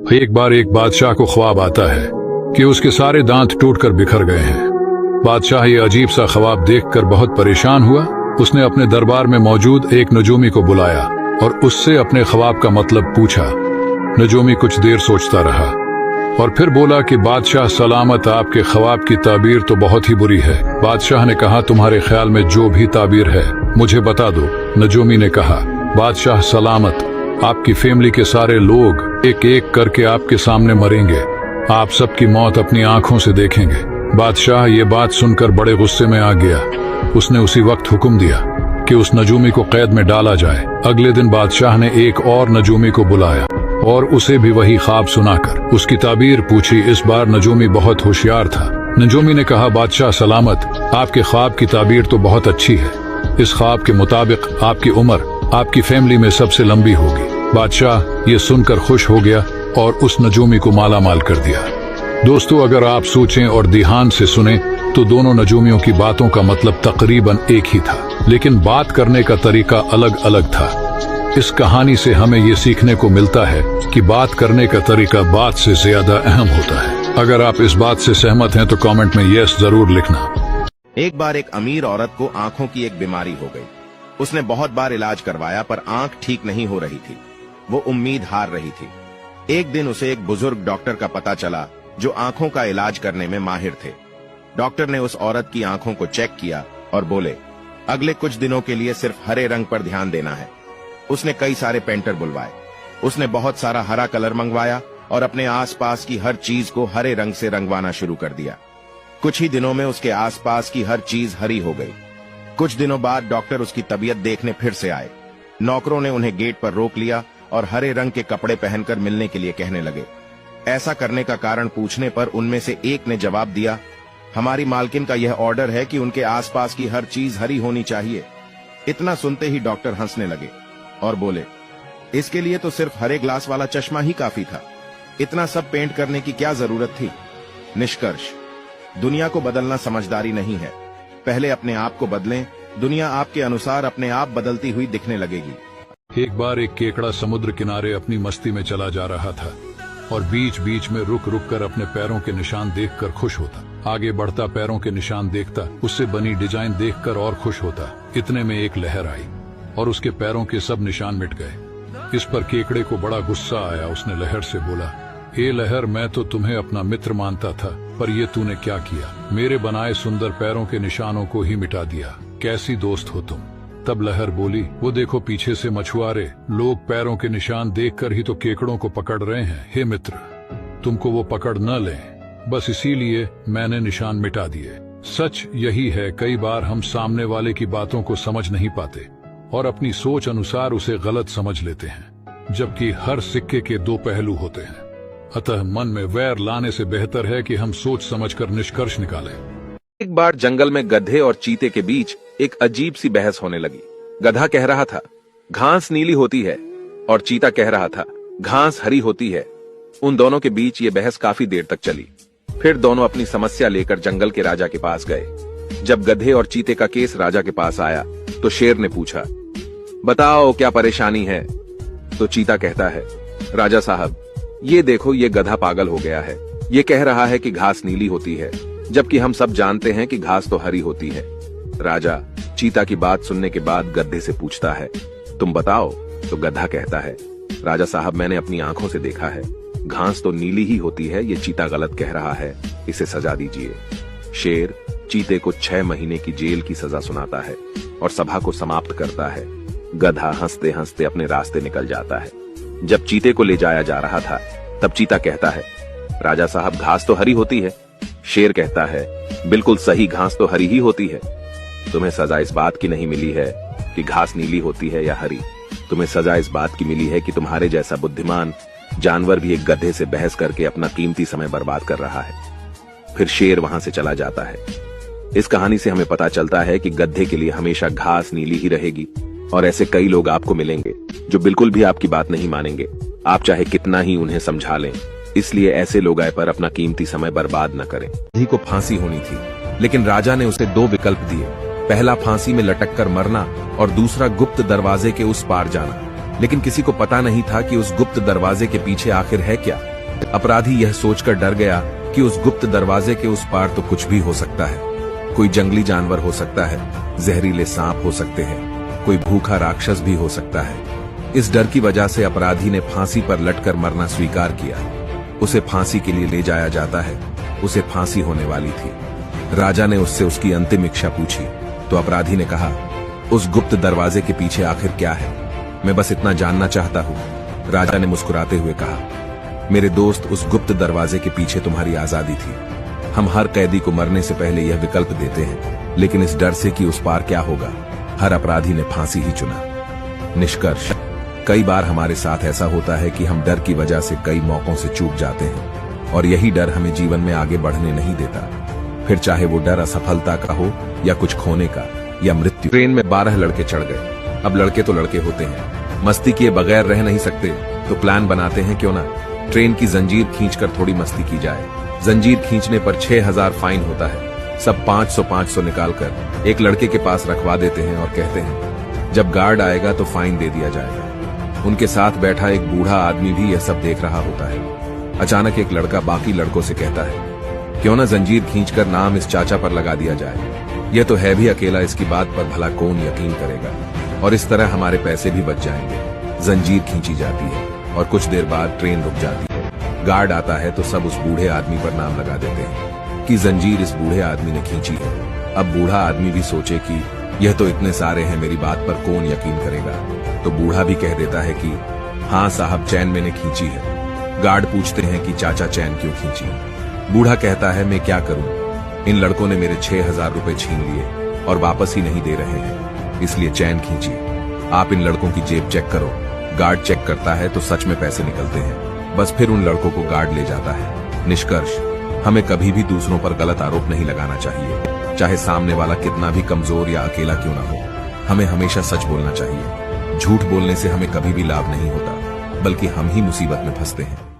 एक बार एक बादशाह को ख्वाब आता है कि उसके सारे दांत टूटकर बिखर गए हैं। बादशाह ये अजीब सा ख्वाब देखकर बहुत परेशान हुआ। उसने अपने दरबार में मौजूद एक नजूमी को बुलाया और उससे अपने ख्वाब का मतलब पूछा। नजूमी कुछ देर सोचता रहा और फिर बोला कि बादशाह सलामत, आपके ख्वाब की ताबीर तो बहुत ही बुरी है। बादशाह ने कहा, तुम्हारे ख्याल में जो भी ताबीर है मुझे बता दो। नजूमी ने कहा, बादशाह सलामत, आपकी फैमिली के सारे लोग एक एक करके आपके सामने मरेंगे। आप सबकी मौत अपनी आंखों से देखेंगे। बादशाह ये बात सुनकर बड़े गुस्से में आ गया। उसने उसी वक्त हुक्म दिया कि उस नजूमी को कैद में डाला जाए। अगले दिन बादशाह ने एक और नजूमी को बुलाया और उसे भी वही ख्वाब सुनाकर उसकी ताबीर पूछी। इस बार नजूमी बहुत होशियार था। नजूमी ने कहा, बादशाह सलामत, आपके ख्वाब की ताबीर तो बहुत अच्छी है। इस ख्वाब के मुताबिक आपकी उम्र आपकी फैमिली में सबसे लंबी होगी। बादशाह ये सुनकर खुश हो गया और उस नजूमी को माला माल कर दिया। दोस्तों, अगर आप सोचें और ध्यान से सुने तो दोनों नजूमियों की बातों का मतलब तकरीबन एक ही था, लेकिन बात करने का तरीका अलग अलग था। इस कहानी से हमें ये सीखने को मिलता है कि बात करने का तरीका बात से ज्यादा अहम होता है। अगर आप इस बात से सहमत हैं तो कमेंट में यस जरूर लिखना। एक बार एक अमीर औरत को आंखों की एक बीमारी हो गई। उसने बहुत बार इलाज करवाया पर आंख ठीक नहीं हो रही थी। वो उम्मीद हार रही थी। एक दिन उसे एक बुजुर्ग डॉक्टर का पता चला जो आंखों का इलाज करने में माहिर थे। डॉक्टर ने उस औरत की आंखों को चेक किया और बोले, अगले कुछ दिनों के लिए सिर्फ हरे रंग पर ध्यान देना है। उसने कई सारे पेंटर बुलवाए। उसने बहुत सारा हरा कलर मंगवाया और अपने आसपास की हर चीज को हरे रंग से रंगवाना शुरू कर दिया। कुछ ही दिनों में उसके आसपास की हर चीज हरी हो गई। कुछ दिनों बाद डॉक्टर उसकी तबीयत देखने फिर से आए। नौकरों ने उन्हें गेट पर रोक लिया और हरे रंग के कपड़े पहनकर मिलने के लिए कहने लगे। ऐसा करने का कारण पूछने पर उनमें से एक ने जवाब दिया, हमारी मालकिन का यह ऑर्डर है कि उनके आसपास की हर चीज हरी होनी चाहिए। इतना सुनते ही डॉक्टर हंसने लगे और बोले, इसके लिए तो सिर्फ हरे ग्लास वाला चश्मा ही काफी था। इतना सब पेंट करने की क्या जरूरत थी। निष्कर्ष, दुनिया को बदलना समझदारी नहीं है। पहले अपने आप को बदलें, दुनिया आपके अनुसार अपने आप बदलती हुई दिखने लगेगी। एक बार एक केकड़ा समुद्र किनारे अपनी मस्ती में चला जा रहा था और बीच बीच में रुक रुक कर अपने पैरों के निशान देखकर खुश होता। आगे बढ़ता पैरों के निशान देखता, उससे बनी डिजाइन देखकर और खुश होता। इतने में एक लहर आई और उसके पैरों के सब निशान मिट गए। इस पर केकड़े को बड़ा गुस्सा आया। उसने लहर से बोला, ए लहर, मैं तो तुम्हें अपना मित्र मानता था, पर ये तूने क्या किया। मेरे बनाए सुंदर पैरों के निशानों को ही मिटा दिया। कैसी दोस्त हो तुम। तब लहर बोली, वो देखो पीछे से मछुआरे लोग पैरों के निशान देखकर ही तो केकड़ों को पकड़ रहे हैं। हे मित्र, तुमको वो पकड़ न लें, बस इसीलिए मैंने निशान मिटा दिए। सच यही है, कई बार हम सामने वाले की बातों को समझ नहीं पाते और अपनी सोच अनुसार उसे गलत समझ लेते हैं, जबकि हर सिक्के के दो पहलू होते हैं। अतः मन में वैर लाने से बेहतर है कि हम सोच समझकर निष्कर्ष निकालें। एक बार जंगल में गधे और चीते के बीच एक अजीब सी बहस होने लगी। गधा कह रहा था, घास नीली होती है, और चीता कह रहा था, घास हरी होती है। उन दोनों के बीच ये बहस काफी देर तक चली। फिर दोनों अपनी समस्या लेकर जंगल के राजा के पास गए। जब गधे और चीते का केस राजा के पास आया तो शेर ने पूछा, बताओ क्या परेशानी है। तो चीता कहता है, राजा साहब, ये देखो, ये गधा पागल हो गया है। ये कह रहा है कि घास नीली होती है, जबकि हम सब जानते हैं कि घास तो हरी होती है। राजा चीता की बात सुनने के बाद गधे से पूछता है, तुम बताओ। तो गधा कहता है, राजा साहब, मैंने अपनी आंखों से देखा है, घास तो नीली ही होती है। ये चीता गलत कह रहा है, इसे सजा दीजिए। शेर चीते को 6 महीने की जेल की सजा सुनाता है और सभा को समाप्त करता है। गधा हंसते हंसते अपने रास्ते निकल जाता है। जब चीते को ले जाया जा रहा था तब चीता कहता है, राजा साहब, घास तो हरी होती है। शेर कहता है, बिल्कुल सही, घास तो हरी ही होती है। तुम्हें सजा इस बात की नहीं मिली है कि घास नीली होती है या हरी। तुम्हें सजा इस बात की मिली है कि तुम्हारे जैसा बुद्धिमान जानवर भी एक गधे से बहस करके अपना कीमती समय बर्बाद कर रहा है। फिर शेर वहां से चला जाता है। इस कहानी से हमें पता चलता है कि गधे के लिए हमेशा घास नीली ही रहेगी और ऐसे कई लोग आपको मिलेंगे जो बिल्कुल भी आपकी बात नहीं मानेंगे, आप चाहे कितना ही उन्हें समझा लें। इसलिए ऐसे लोग आए पर अपना कीमती समय बर्बाद न करें। गधी को फांसी होनी थी, लेकिन राजा ने उसे 2 विकल्प दिए। पहला फांसी में लटक कर मरना और दूसरा गुप्त दरवाजे के उस पार जाना। लेकिन किसी को पता नहीं था कि उस गुप्त दरवाजे के पीछे आखिर है क्या। अपराधी यह सोचकर डर गया कि उस गुप्त दरवाजे के उस पार तो कुछ भी हो सकता है। कोई जंगली जानवर हो सकता है, जहरीले सांप हो सकते हैं, कोई भूखा राक्षस भी हो सकता है। इस डर की वजह से अपराधी ने फांसी पर लटकर मरना स्वीकार किया। उसे फांसी के लिए ले जाया जाता है। उसे फांसी होने वाली थी। राजा ने उससे उसकी अंतिम इच्छा पूछी तो अपराधी ने कहा, उस गुप्त दरवाजे के पीछे आखिर क्या है? मैं बस इतना जानना चाहता हूं। राजा ने मुस्कुराते हुए कहा, मेरे दोस्त, उस गुप्त दरवाजे के पीछे तुम्हारी आजादी थी। हम हर कैदी को मरने से पहले यह विकल्प देते हैं, लेकिन इस डर से कि उस पार क्या होगा, हर अपराधी ने फांसी ही चुना। निष्कर्ष, कई बार हमारे साथ ऐसा होता है कि हम डर की वजह से कई मौकों से चूक जाते हैं और यही डर हमें जीवन में आगे बढ़ने नहीं देता। फिर चाहे वो डर असफलता का हो या कुछ खोने का या मृत्यु। ट्रेन में 12 लड़के चढ़ गए। अब लड़के तो लड़के होते हैं, मस्ती किए बगैर रह नहीं सकते, तो प्लान बनाते हैं क्यों ना ट्रेन की जंजीर खींचकर थोड़ी मस्ती की जाए। जंजीर खींचने पर 6000 फाइन होता है। सब 500 निकालकर एक लड़के के पास रखवा देते हैं और कहते हैं, जब गार्ड आएगा तो फाइन दे दिया जाएगा। उनके साथ बैठा एक बूढ़ा आदमी भी यह सब देख रहा होता है। अचानक एक लड़का बाकी लड़कों से कहता है, क्यों ना जंजीर खींचकर नाम इस चाचा पर लगा दिया जाए। यह तो है भी अकेला, इसकी बात पर भला कौन यकीन करेगा, और इस तरह हमारे पैसे भी बच जाएंगे। जंजीर खींची जाती है और कुछ देर बाद ट्रेन रुक जाती है। गार्ड आता है तो सब उस बूढ़े आदमी पर नाम लगा देते हैं कि जंजीर इस बूढ़े आदमी ने खींची है। अब बूढ़ा आदमी भी सोचे कि यह तो इतने सारे हैं, मेरी बात पर कौन यकीन करेगा, तो बूढ़ा भी कह देता है कि हाँ साहब, चैन मैंने खींची है। गार्ड पूछते हैं कि चाचा चैन क्यों खींची? बूढ़ा कहता है, मैं क्या करूं, इन लड़कों ने मेरे 6000 रुपए छीन लिए और वापस ही नहीं दे रहे हैं, इसलिए चैन खींची। आप इन लड़कों की जेब चेक करो। गार्ड चेक करता है तो सच में पैसे निकलते हैं। बस फिर उन लड़कों को गार्ड ले जाता है। निष्कर्ष, हमें कभी भी दूसरों पर गलत आरोप नहीं लगाना चाहिए, चाहे सामने वाला कितना भी कमजोर या अकेला क्यों ना हो। हमें हमेशा सच बोलना चाहिए। झूठ बोलने से हमें कभी भी लाभ नहीं होता, बल्कि हम ही मुसीबत में फंसते हैं।